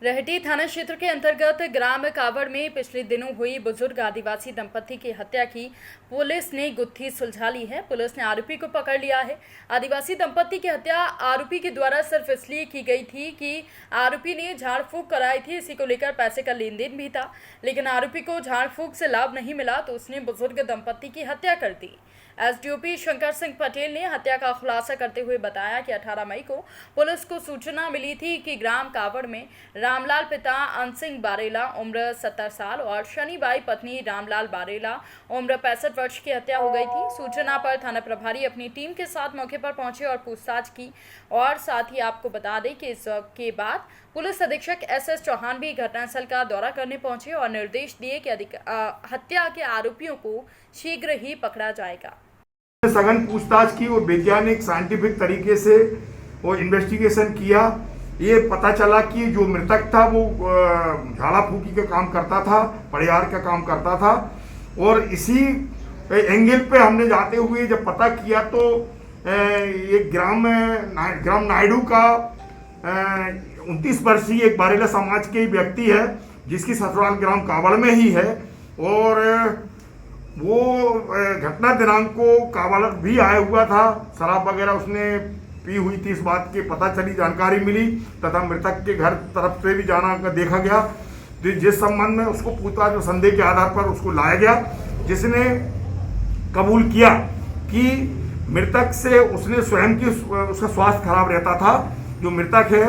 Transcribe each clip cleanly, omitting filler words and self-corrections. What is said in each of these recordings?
रहटी थाना क्षेत्र के अंतर्गत ग्राम कावड़ में पिछले दिनों हुई बुजुर्ग आदिवासी दंपति की हत्या की पुलिस ने गुत्थी सुलझा ली है। पुलिस ने आरोपी को पकड़ लिया है। आदिवासी दंपति की हत्या आरोपी के द्वारा सिर्फ इसलिए की गई थी कि आरोपी ने झाड़ फूंक कराई थी। इसी को लेकर पैसे का लेन देन भी था, लेकिन आरोपी को झाड़ फूंक से लाभ नहीं मिला तो उसने बुजुर्ग दंपति की हत्या कर दी। एसडीओपी शंकर सिंह पटेल ने हत्या का खुलासा करते हुए बताया कि 18 मई को पुलिस को सूचना मिली थी कि ग्राम कावड़ में रामलाल पिता अनसिंह बारेला उम्र 70 साल और शनिबाई पत्नी रामलाल बारेला उम्र 65 वर्ष की हत्या हो गई थी। सूचना पर थाना प्रभारी अपनी टीम के साथ मौके पर पहुंचे और पूछताछ की। और साथ ही आपको बता दें कि इसके बाद पुलिस अधीक्षक एसएस चौहान भी घटनास्थल का दौरा करने पहुंचे और निर्देश दिए कि हत्या के आरोपियों को शीघ्र ही पकड़ा जाएगा। सघन पूछताछ की और वैज्ञानिक साइंटिफिक तरीके से वो इन्वेस्टिगेशन किया। ये पता चला कि जो मृतक था वो झाड़ा फूकी का काम करता था, परिहार का काम करता था। और इसी एंगल पे हमने जाते हुए जब पता किया तो ये ग्राम नायडू का 29 वर्षीय एक बारेला समाज के व्यक्ति है जिसकी ससुराल ग्राम कावड़ में ही है। और वो घटना दिनांक को कावड़ भी आया हुआ था, शराब वगैरह उसने पी हुई थी। इस बात की पता चली, जानकारी मिली तथा मृतक के घर तरफ से भी जाना देखा गया, जिस संबंध में उसको पूछताछ और संदेह के आधार पर उसको लाया गया, जिसने कबूल किया कि मृतक से उसने स्वयं की उसका स्वास्थ्य खराब रहता था। जो मृतक है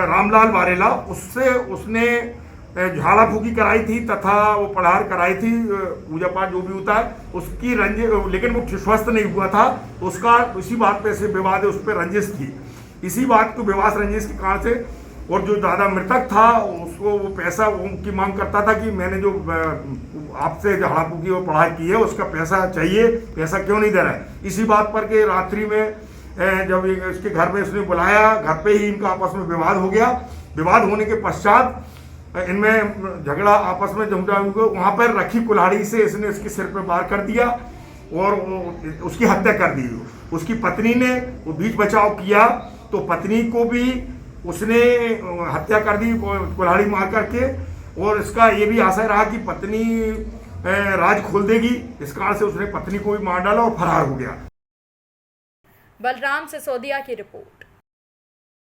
रामलाल बारेला, उससे उसने झाड़ा फूकी कराई थी तथा वो पढ़ार कराई थी, पूजा पाठ जो भी होता है उसकी रंजिश, लेकिन वो स्वस्थ नहीं हुआ था। उसका इसी बात पे से विवाद है, उस पर रंजिश थी। इसी बात को विवाद रंजिश के कारण से, और जो दादा मृतक था उसको वो पैसा उनकी मांग करता था कि मैंने जो आपसे झाड़ा फूकी और पढ़ाई की है उसका पैसा चाहिए, पैसा क्यों नहीं दे रहा है। इसी बात पर के रात्रि में जब इसके घर में उसने बुलाया, घर पे ही इनका आपस में विवाद हो गया। विवाद होने के पश्चात इनमें झगड़ा आपस में जमता, वहां पर रखी कुल्हाड़ी से इसने इसके सिर पर वार कर दिया और उसकी हत्या कर दी। उसकी पत्नी ने वो बीच बचाव किया तो पत्नी को भी उसने हत्या कर दी कुल्हाड़ी मार करके। और इसका ये भी आशय रहा कि पत्नी राज खोल देगी, इस कारण से उसने पत्नी को भी मार डाला और फरार हो गया। बलराम सिसोदिया की रिपोर्ट।